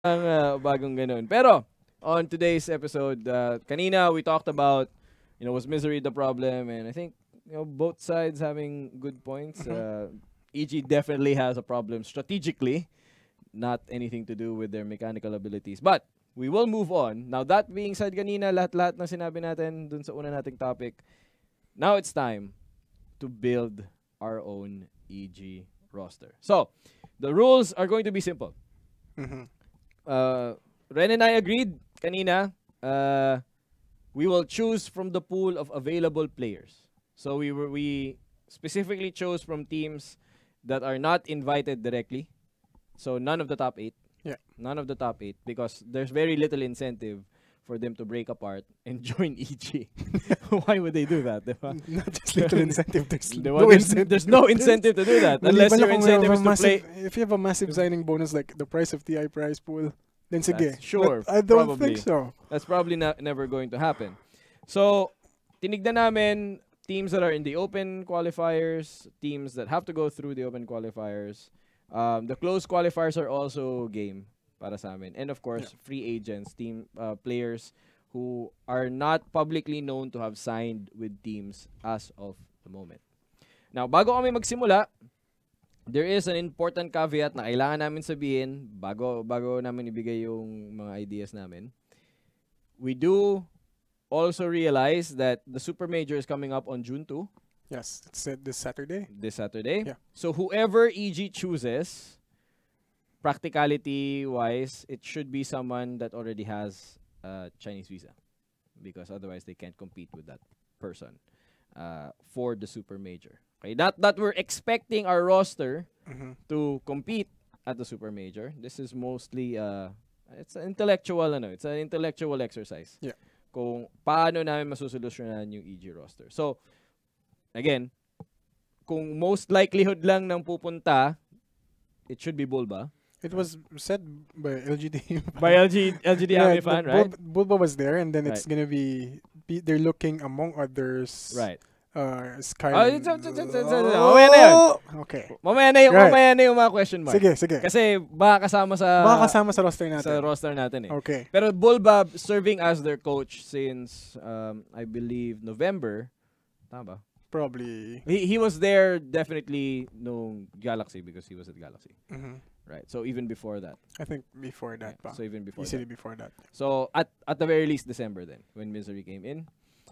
Ang bagong ganun. Pero, on today's episode, kanina we talked about, was misery the problem? And I think, both sides having good points. EG definitely has a problem strategically, not anything to do with their mechanical abilities. But, we will move on. Now, that being said kanina, lahat-lahat na sinabi natin dun sa una nating topic, now it's time to build our own EG roster. So, the rules are going to be simple. Mhm. Ren and I agreed kanina. We will choose from the pool of available players. So we specifically chose from teams that are not invited directly. So none of the top 8. Yeah. None of the top 8 because there's very little incentive for them to break apart and join EG. Why would they do that? Diba? Not just little incentive. There's Diba? no incentive. There's no incentive to do that unless Maliban your lang kung incentive is to play. If you have a massive signing bonus like the price of TI prize pool, then sige. That's sure, But I don't probably. think so. That's probably never going to happen. So, tinignan namin teams that are in the open qualifiers, teams that have to go through the open qualifiers. The closed qualifiers are also game para sa amin. And of course, free agents, players who are not publicly known to have signed with teams as of the moment. Now, bago kami magsimula, there is an important caveat na kailangan namin sabihin bago namin ibigay yung mga ideas namin. We do also realize that the Super Major is coming up on June 2. Yes, it's this Saturday. This Saturday. Yeah. So whoever EG chooses, practicality-wise, it should be someone that already has a Chinese visa. Because otherwise they can't compete with that person for the Super Major. Okay, that we're expecting our roster to compete at the Super Major. This is mostly it's an intellectual exercise. Yeah. Kung paano namin masusolusyonan yung EG roster. So, again, kung most likelihood lang ng pupunta, it should be Bulba. It was said by LGD. By LGD Ami fan, right? Bulba was there, and then it's Right. gonna be they're looking among others. Right. Sky. Mamaya na yun. Okay. Mamaya na yung mga question mark. Sige. Kasi baka kasama sa roster natin. sa roster natin eh. Okay. Pero Bulba serving as their coach since I believe November. Tama ba? Probably. He was there definitely nung Galaxy because he was at Galaxy. Right. So even before that. I think before that. Yeah, so even before Easily that. before that. So at the very least December then when Misery came in.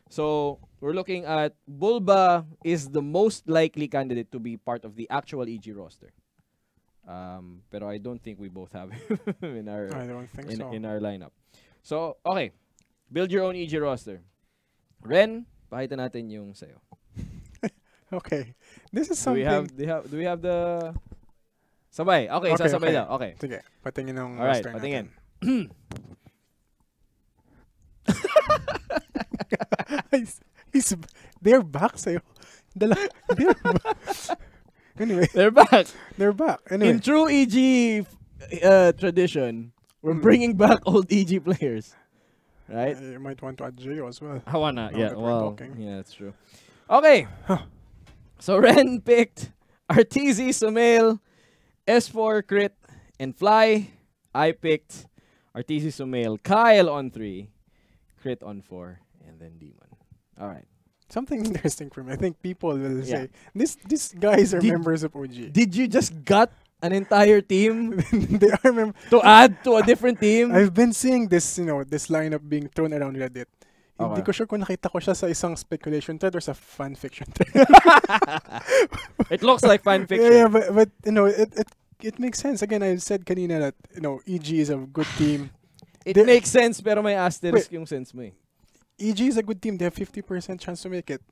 So we're looking at Bulba is the most likely candidate to be part of the actual EG roster. Pero I don't think we both have him I don't think so. in our lineup. So okay, build your own EG roster. Ren, pakita natin yung sayo. Okay. This is Do we something. have the sabay? Okay, sasabay daw. Okay. Sige, patingin ng Alright, roster patingin. natin. They're back sa'yo. They're back. Anyway, They're back. they're back. Anyway, In true EG tradition, we're bringing back old EG players. Right? you might want to add Gio as well. Hawana. Now Yeah, that we're well, talking. yeah, that's true. Okay. So Ren picked Arteezy, Sumail, S4, Crit, and Fly. I picked Arteezy, Sumail, Kyle on 3, Crit on 4, and then Demon. All right. Something interesting for me. I think people will Yeah. say these guys are Did- members of OG. Did you just gut an entire team They are members. to add to a different team? I've been seeing this, this lineup being thrown around Reddit. Hindi Okay. ko sure kung nakita ko siya sa isang speculation thread or sa fan fiction thread. It looks like fan fiction. Yeah, but it makes sense. Again, I said kanina that EG is a good team. It They- makes sense pero may asterisk yung sense mo eh. EG is a good team. They have 50% chance to make it,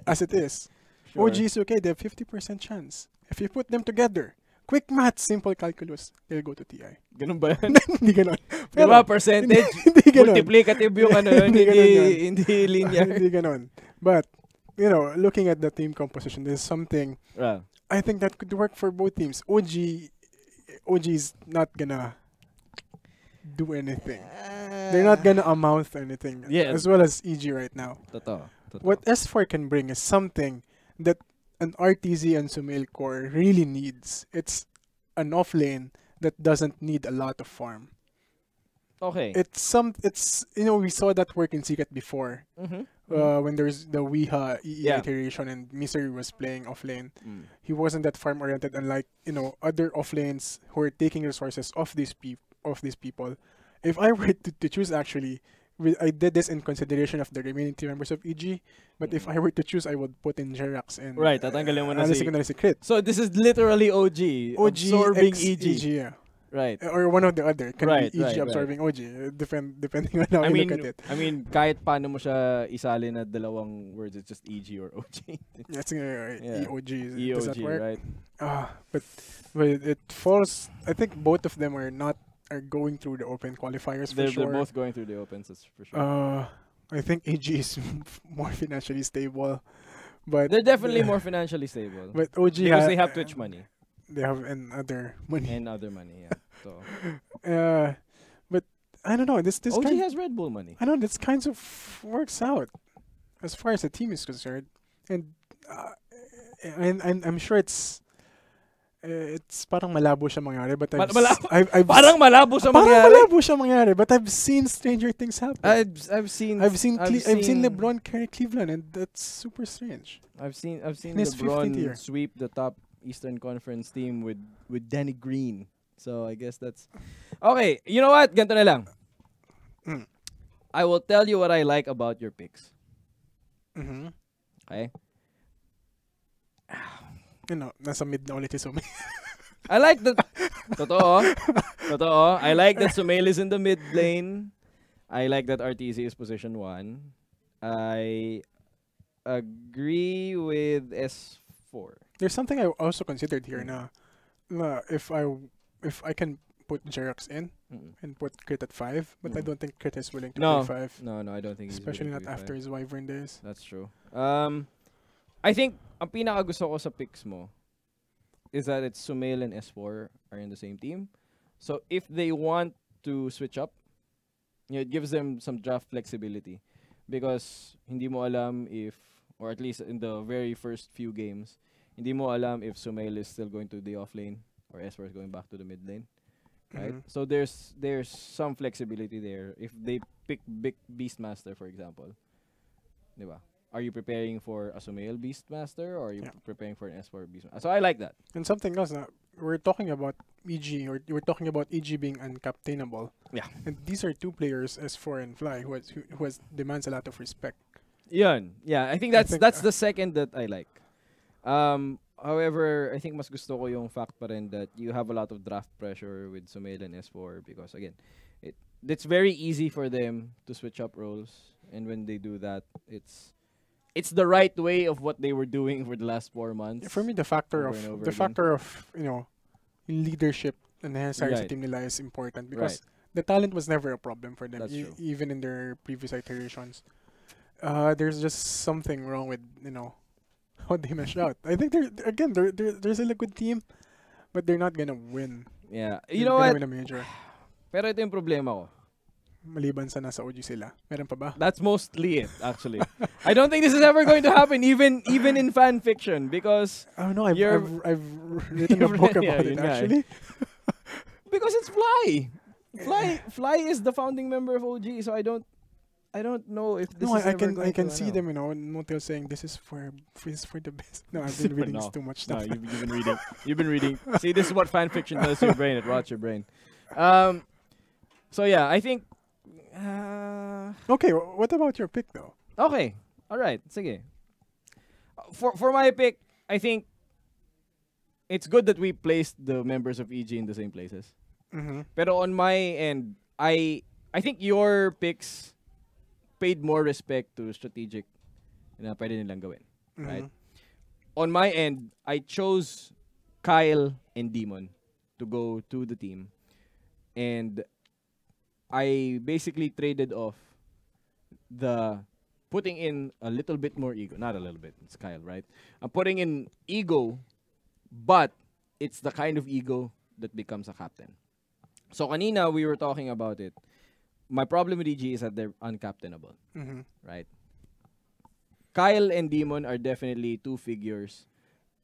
as it is. Sure. OG is okay. They have 50% chance. If you put them together, quick math, simple calculus, they'll go to TI. Ganun ba yan? Hindi ganon. Di ba percentage? Hindi ganon. Multiplicative yung ano yun, Hindi ganon yan. hindi linear. Hindi ganon. But, looking at the team composition, there's something I think that could work for both teams. OG is not gonna do anything. They're not gonna amount to anything. Yeah. As well as EG right now. Totoo. What S4 can bring is something that an RTZ and Sumail core really needs. It's an off lane that doesn't need a lot of farm. Okay. It's we saw that work in Secret before. When there's the Weeha EE iteration and Misery was playing offlane. He wasn't that farm oriented, unlike other offlanes who are taking resources off these people. If I were to choose, actually, I did this in consideration of the remaining team members of EG, but if I were to choose, I would put in Jerax and right, tatanggalin mo na si Crit. So this is literally OG absorbing EG. Yeah. Right. Or one of the other. Can be EG absorbing OG. Depending on how you look at it. I mean, kahit paano mo siya isali na dalawang words, it's just EG or OG. Yes, EOG. EOG, does that work? right? But it falls. I think both of them are going through the open qualifiers for sure. They're both going through the opens, that's for sure. I think AG is more financially stable, but they're definitely more financially stable. But OG because they have Twitch money. They have other money. Yeah. So. But I don't know. This OG has Red Bull money. I know this kind of works out as far as the team is concerned, and I'm sure it's parang malabo siya mangyari, but parang malabo siya mangyari, but I've seen stranger things happen. I've seen LeBron carry Cleveland, and that's super strange. I've seen LeBron sweep the top Eastern Conference team with Danny Green. So I guess that's okay. You know what? Ganito na lang. I will tell you what I like about your picks. Okay. Nasa mid na ulit si Sumail. I like that. Totoo. I like that Sumail is in the mid lane. I like that RTZ is position 1. I agree with S4. There's something I also considered here na if I can put Jerax in and put Crit at 5, but I don't think Crit is willing to play 5. No, I don't think he's especially willing not after his Wyvern days. That's true. I think ang pinaka gusto ko sa picks mo is that it's Sumail and S4 are in the same team. So if they want to switch up, it gives them some draft flexibility because hindi mo alam if, or at least in the very first few games, hindi mo alam if Sumail is still going to the off lane or S4 is going back to the mid lane. Right? So there's some flexibility there. If they pick big Beastmaster, for example, diba? Are you preparing for a Sumail Beastmaster or are you preparing for an S4 Beastmaster? So I like that. And something else, we're talking about EG, or we're talking about EG being uncaptainable. Yeah. And these are two players, S4 and Fly, who demands a lot of respect. Yun. Yeah, I think that's the second that I like. However, I think mas gusto ko yung fact pa rin that you have a lot of draft pressure with Sumail and S4 because again, it's very easy for them to switch up roles, and when they do that, it's the right way of what they were doing for the last 4 months. For me, the factor of leadership and necessary sa team nila is important because the talent was never a problem for them, even in their previous iterations. There's just something wrong with how they mesh out. I think they're still a good team, but they're not gonna win. Yeah, you know what? Win a major. Pero ito yung problema ko. Maliban sa nasa OG sila. Meron pa ba? That's mostly it, actually. I don't think this is ever going to happen, even in fan fiction, because I've written a book about it actually. Because it's Fly. Fly is the founding member of OG, so I don't know if this is ever going to I can see them, Motel saying this is for the best. No, I've been reading too much stuff. No, you've been reading. You've been reading. See, this is what fan fiction does to your brain. It rots your brain. So yeah, I think. Okay, what about your pick though? Okay, all right, sige. For my pick, I think it's good that we placed the members of EG in the same places. Pero on my end, I think your picks paid more respect to strategic na pwede nilang gawin, right? On my end, I chose Kyle and Demon to go to the team, and I basically traded off the putting in a little bit more ego. Not a little bit. It's Kyle, right? I'm putting in ego, but it's the kind of ego that becomes a captain. So kanina, we were talking about it. My problem with EG is that they're uncaptainable, right? Kyle and Demon are definitely two figures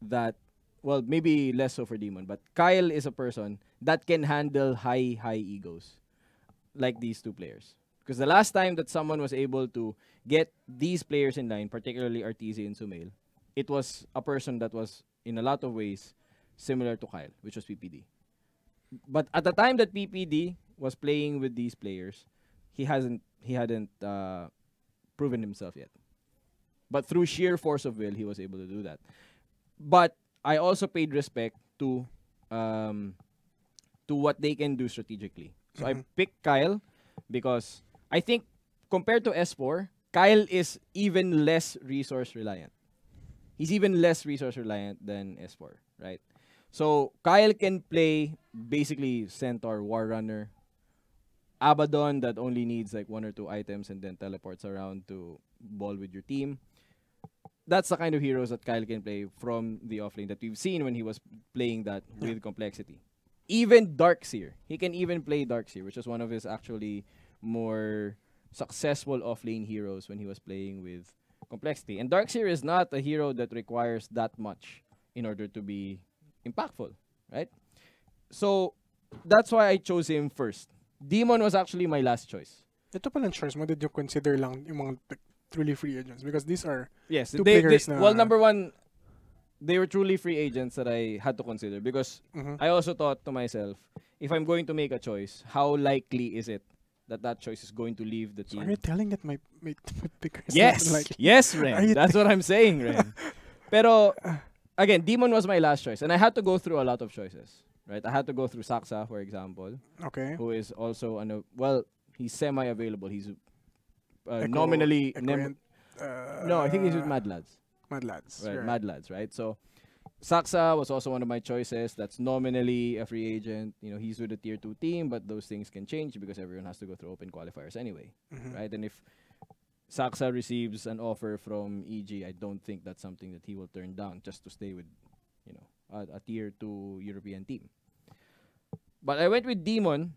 that well, maybe less so for Demon, but Kyle is a person that can handle high egos like these two players. Because the last time that someone was able to get these players in line, particularly RTZ and Sumail, it was a person that was in a lot of ways similar to Kyle, which was PPD. But at the time that PPD was playing with these players, he hadn't proven himself yet. But through sheer force of will, he was able to do that. But I also paid respect to what they can do strategically. So I picked Kyle because I think compared to S4, Kyle is even less resource reliant. He's even less resource reliant than S4, right? So Kyle can play basically Centaur, War Runner, Abaddon that only needs like 1 or 2 items and then teleports around to ball with your team. That's the kind of heroes that Kyle can play from the offlane that we've seen when he was playing that with complexity. Even Darkseer. He can even play Darkseer, which is one of his actually more successful offlane heroes when he was playing with complexity. And Darkseer is not a hero that requires that much in order to be impactful, right? So that's why I chose him first. Demon was actually my last choice. Ito palang choice mo, did you consider lang yung mga truly free agents? Because these are two they, players na... Well, number one, they were truly free agents that I had to consider because I also thought to myself, if I'm going to make a choice, how likely is it that choice is going to leave the team? So are you telling that my picker is yes, not likely? Yes, Ren. That's what I'm saying, Ren. Pero, again, Demon was my last choice. And I had to go through a lot of choices. Right? I had to go through Saksa, for example. Okay. Who is also, well, he's semi-available. He's nominally... no, I think he's with Mad Lads. Mad Lads. Right, Mad Lads, right? So, Saksa was also one of my choices. That's nominally a free agent. You know, he's with a tier 2 team, but those things can change because everyone has to go through open qualifiers anyway, right? And if Saksa receives an offer from EG, I don't think that's something that he will turn down just to stay with, you know, a tier 2 European team. But I went with Demon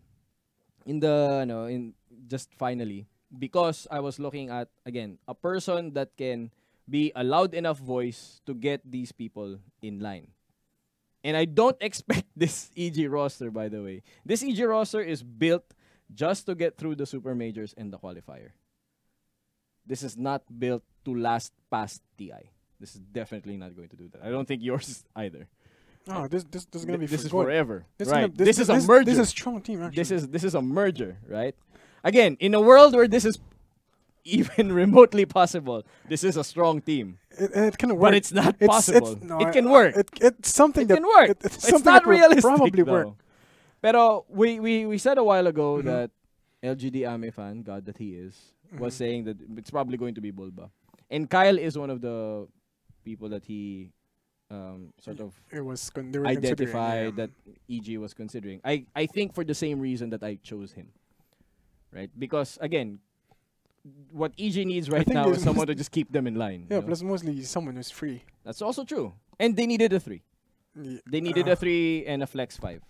in just finally because I was looking at, again, a person that can be a loud enough voice to get these people in line. And I don't expect this EG roster, by the way. This EG roster is built just to get through the super majors and the qualifier. This is not built to last past TI. This is definitely not going to do that. I don't think yours is either. Oh, this is gonna be this is forever. This right. This is a merger. This is a strong team, actually. This is a merger, right? Again, in a world where this is even remotely possible, this is a strong team. It can work. But it's not possible. It can work. It's something that can work. It's something not that will realistic, probably though. work. Pero we said a while ago that LGD Ame fan, God that he is, was saying that it's probably going to be Bulba. And Kyle is one of the people that he sort of identified that EG was considering. I think for the same reason that I chose him. Right? Because, again, what EG needs right now is someone to just keep them in line. Yeah, plus mostly someone who's free. That's also true. And they needed a 3. Yeah. They needed a 3 and a flex 5.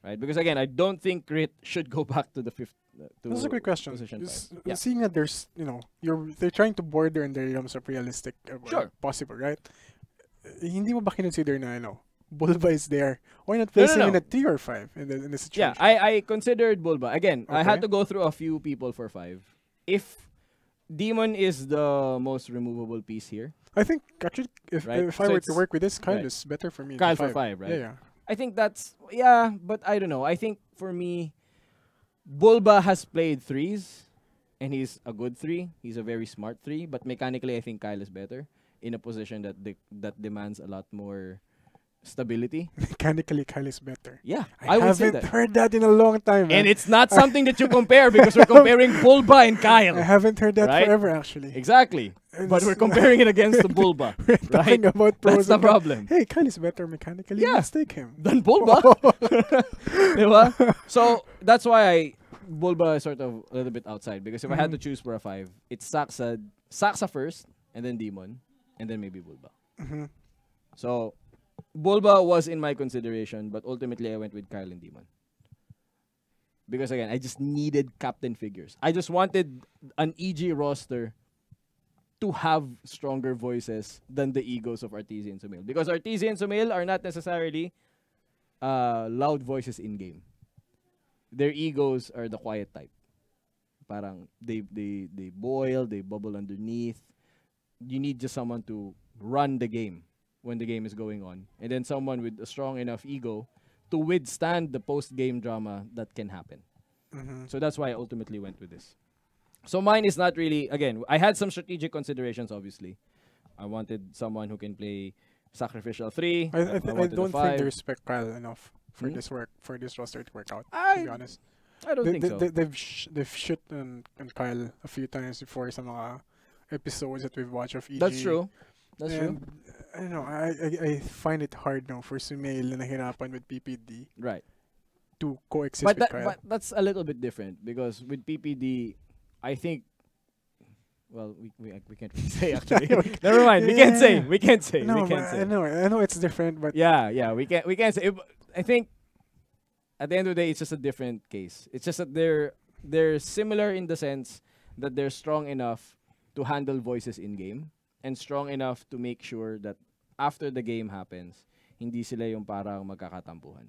Right? Because, again, I don't think Crit should go back to the 5th. That's a quick question. Yeah. Seeing that there's, they're trying to border in the realms of realistic, possible, right? Hindi mo ba kinonsider na, Bulba is there? Why not place him in a 3 or 5 in the situation? Yeah, I considered Bulba. Again, I had to go through a few people for 5. If Demon is the most removable piece here. I think, actually, if I were to work with this, Kyle is better for me. Kyle for 5, right? Yeah. I think that's, but I don't know. I think for me, Bulba has played 3s, and he's a good 3. He's a very smart 3, but mechanically, I think Kyle is better in a position that demands a lot more stability. Mechanically, Kyle is better. Yeah, I haven't heard that in a long time. Man. And it's not something that you compare because we're comparing Bulba and Kyle. I haven't heard that forever, actually. Exactly. But we're comparing it against the Bulba. We're talking about pros. That's the problem. Hey, Kyle is better mechanically. Yeah. Let's take him. Than Bulba. Diba? So, that's why Bulba is sort of a little bit outside. Because if I had to choose for a 5, it's Saksa first, and then Demon, and then maybe Bulba. So, Bulba was in my consideration, but ultimately I went with Kyle and Demon. Because again, I just needed captain figures. I just wanted an EG roster to have stronger voices than the egos of Arteezy and Sumail. Because Arteezy and Sumail are not necessarily loud voices in game. Their egos are the quiet type. Parang they boil, they bubble underneath. You need just someone to run the game when the game is going on, and then someone with a strong enough ego to withstand the post-game drama that can happen. So that's why I ultimately went with this. So mine is not really, again, I had some strategic considerations, obviously. I wanted someone who can play Sacrificial 3. I don't think they respect Kyle enough for this roster to work out, to be honest. I don't think so. They've shit on Kyle a few times before sa mga episodes that we've watched of EG. That's true. That's true. I don't know. I find it hard now for Sumail na nahirapan with PPD. Right. To coexist with Kyle. But that's a little bit different because with PPD, I think. Well, we can't really say actually. Never mind. We can't say. We can't say. No, we can't say. I know it's different, but yeah. We can't say. I think at the end of the day, it's just a different case. It's just that they're similar in the sense that they're strong enough to handle voices in game and strong enough to make sure that after the game happens, hindi sila yung parang magkakatampuhan.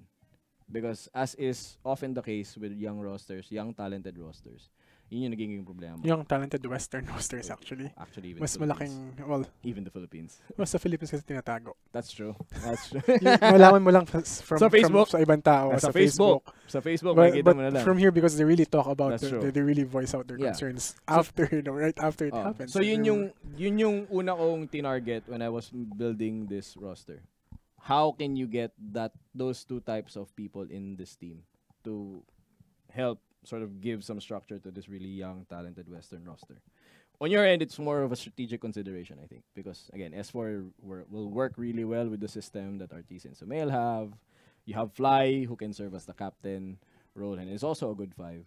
Because as is often the case with young rosters, young talented rosters, yun yung naging problema. Young talented Western rosters actually. Actually, even mas malaking, well, even the Philippines. Mas sa Philippines kasi tinatago. That's true. That's true. Malaman mo lang from Facebook. Sa ibang tao. Sa Facebook. Sa Facebook, but makikita mo na lang. From here, because they really talk about they really voice out their concerns after, right after it happens. So yun yung una kong tinarget when I was building this roster. How can you get those two types of people in this team to help sort of give some structure to this really young, talented Western roster? On your end, it's more of a strategic consideration, I think, because again, S4 will work really well with the system that Arteezy and Sumail have. You have Fly, who can serve as the captain role, and is also a good 5.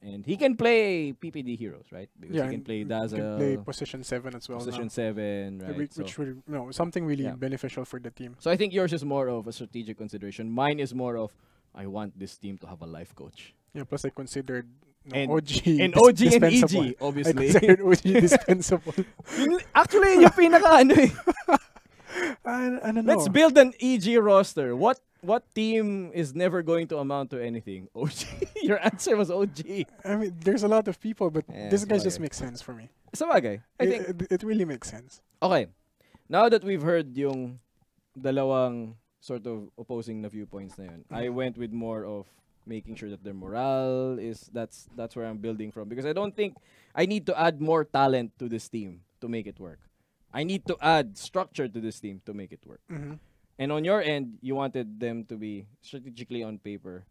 And he can play PPD heroes, right? Because he can play Dazzle. He can play position 7 as well. Position 7, right? Which will something really beneficial for the team. So I think yours is more of a strategic consideration. Mine is more of, I want this team to have a life coach. Yeah, plus I considered OG and EG, obviously. I considered OG dispensable. Actually, yung pinaka ano eh. I don't know. Let's build an EG roster. What team is never going to amount to anything? OG. Your answer was OG. I mean, there's a lot of people, but this guy just makes sense for me. Sabagay. I think it really makes sense. Okay. Now that we've heard yung dalawang sort of opposing na viewpoints na yun, I went with more of making sure that their morale is that's where I'm building from, because I don't think I need to add more talent to this team to make it work. I need to add structure to this team to make it work. And on your end, you wanted them to be strategically on paper.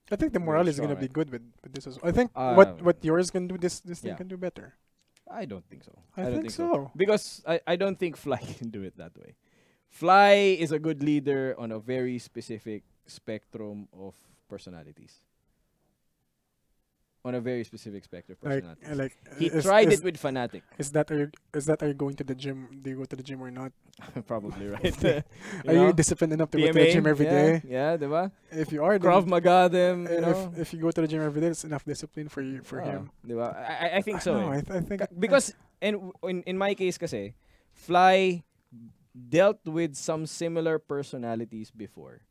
I think the morale is going to be good with this as well. I think what yours can do, this team can do better. I don't think so. I don't think so. Because I don't think Fly can do it that way. Fly is a good leader on a very specific spectrum of personalities. On a very specific spectrum of personalities. He tried it with Fnatic. Is that are you going to the gym? Do you go to the gym or not? Probably, right? Are you disciplined enough to go to the gym every day? Yeah, diba? If you are, Krav Maga them, you know? If you go to the gym every day, it's enough discipline for him. Diba? I think so. I think because in my case kasi, Fly dealt with some similar personalities before,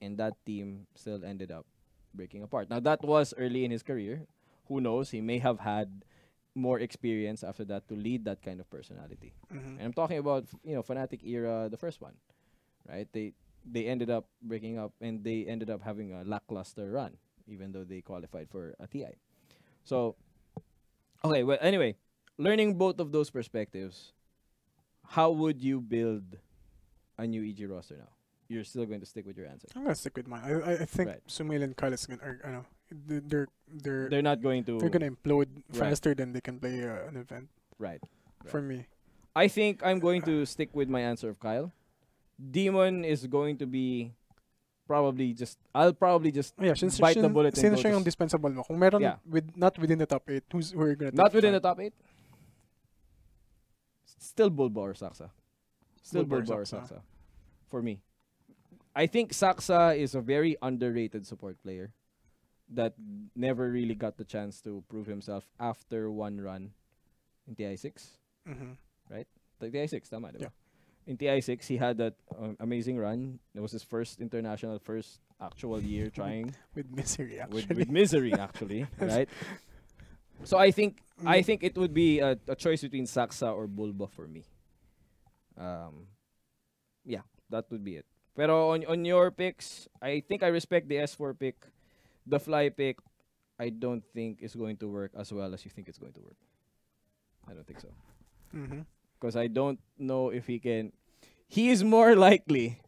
and that team still ended up breaking apart. Now that was early in his career. Who knows? He may have had more experience after that to lead that kind of personality. And I'm talking about Fnatic era, the first one, right? They ended up breaking up, and they ended up having a lackluster run, even though they qualified for a TI. So, okay. Well, anyway, learning both of those perspectives, how would you build a new EG roster now? You're still going to stick with your answer. I'm gonna stick with mine. I think Sumail and Kyle are they're not going to. They're gonna implode faster than they can play an event. Right. For me, I think I'm going to stick with my answer of Kyle. Demon is going to be I'll probably just bite the bullet. Sino siya yung dispensable mo? Kung meron not within the top 8, who are you gonna not within the top 8? Still Bulba or Saksa. Still Bulba or Saksa. For me. I think Saksa is a very underrated support player that never really got the chance to prove himself after one run in TI6. right? TI6, tama, diba? Yeah. In TI6, he had that amazing run. It was his first actual year trying. With misery, actually. With misery, actually, right? So I think it would be a choice between Saxa or Bulba for me. Yeah, that would be it. Pero on your picks, I think I respect the S4 pick. The Fly pick, I don't think is going to work as well as you think it's going to work. I don't think so. Because I don't know if he can. He is more likely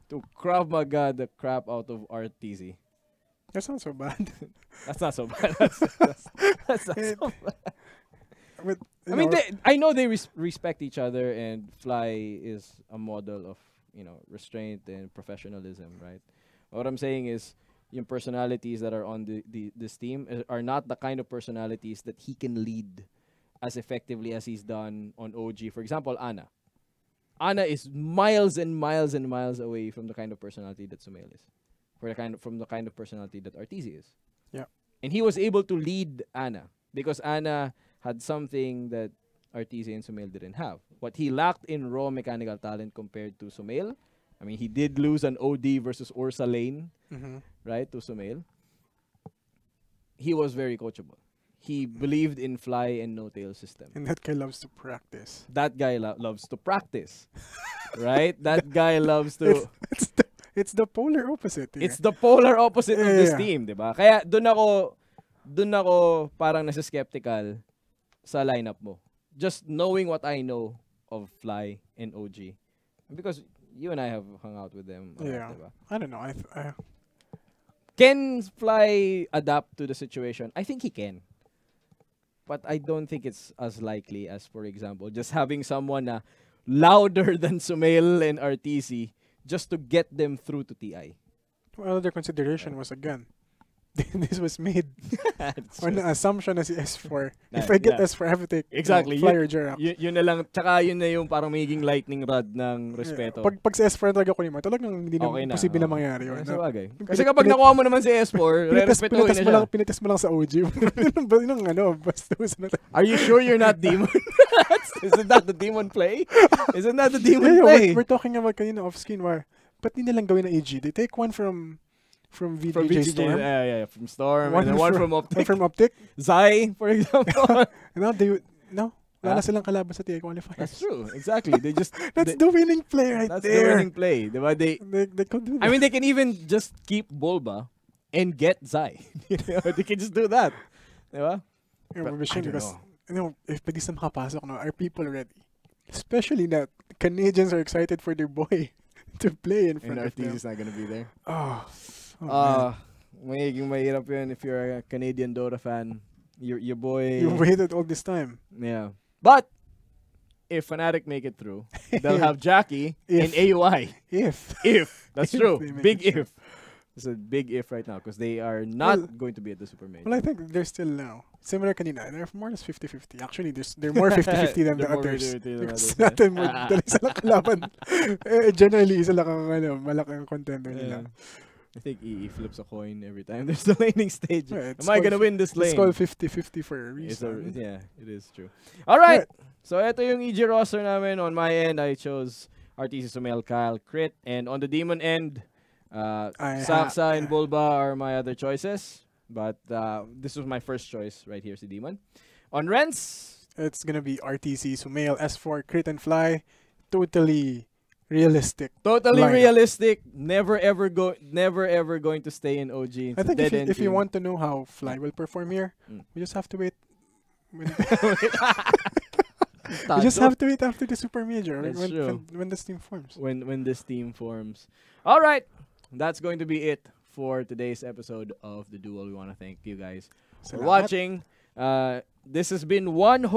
to Krav Maga the crap out of RTZ. That's not so bad. That's not so bad. That's not so bad. With, I mean, I know they respect each other, and Fly is a model of restraint and professionalism, right? What I'm saying is, yung personalities that are on this team are not the kind of personalities that he can lead as effectively as he's done on OG. For example, Ana. Ana is miles and miles and miles away from the kind of personality that Sumail is. From the kind of personality that Arteezy is. Yeah. And he was able to lead Ana because Ana had something that Arteezy and Sumail didn't have. What he lacked in raw mechanical talent compared to Sumail, I mean, he did lose an OD versus Ursa lane, right, to Sumail. He was very coachable. He believed in fly and no-tail system. And that guy loves to practice. That guy loves to practice, right? That guy loves to... It's the polar opposite here. It's the polar opposite of this team, di ba? Kaya dun ako parang nasa-skeptical sa lineup mo. Just knowing what I know of Fly and OG. Because you and I have hung out with them. Yeah. Diba? I don't know. Can Fly adapt to the situation? I think he can. But I don't think it's as likely as, for example, just having someone louder than Sumail and RTC just to get them through to TI. Well, another consideration was, again, this was made on the assumption na si S4. If I get S4, I have to take Fly or Jerax. Yun na lang, tsaka yun na yung parang magiging lightning rod ng respeto. Pag si S4 talaga ko naman, talagang hindi na posible na mangyari yun. Kasi kapag nakuha mo naman si S4, re-respetuhin na siya. Pinitas mo lang sa OG. Are you sure you're not demon? Isn't that the demon play? Isn't that the demon play? We're talking about kanina off-screen where, ba't hindi na lang gawin na AG? They take one from VJ Storm. Yeah, from Storm. And then one from Optic. One from Optic. Zai, for example. Wala na silang kalaban sa TI qualifiers. That's true. Exactly. That's the winning play right there. That's the winning play. Diba? They could do that. I mean, they can even just keep Bulba and get Zai. They can just do that. Diba? Because, if pwede sa makapasok, are people ready? Especially that Canadians are excited for their boy to play in front of them. And Arteezy is not gonna be there. Man. Mahirap yun if you're a Canadian Dota fan. Your boy... You waited all this time. Yeah. But, if Fnatic make it through, they'll have Jackie and AUI. If. That's true. Big if. It's a big if right now because they are not going to be at the Super Major. Well, I think they're still now. Similar kanina. They're more or less 50-50. Actually, they're more 50-50 than the others. Natin mo, dali sila kalaban. Generally, isa lang ang malaking contender nila. I think EE flips a coin every time there's the laning stage. Yeah, Am I gonna win this lane? It's called 50-50 for a reason. Yeah, it is true. Alright! So, ito yung EG roster namin. On my end, I chose RTC, Sumail, Kyle, Crit. And on the Demon end, Saxa and Bulba are my other choices. But this was my first choice right here, si Demon. On Rents, it's gonna be RTC, Sumail, S4, Crit and Fly. Totally realistic. Totally realistic. Never ever going to stay in OG. I think if you want to know how Fly will perform here, we just have to wait. We just have to wait after the Super Major when this team forms. When this team forms. All right. That's going to be it for today's episode of The Duel. We want to thank you guys for watching. This has been one whole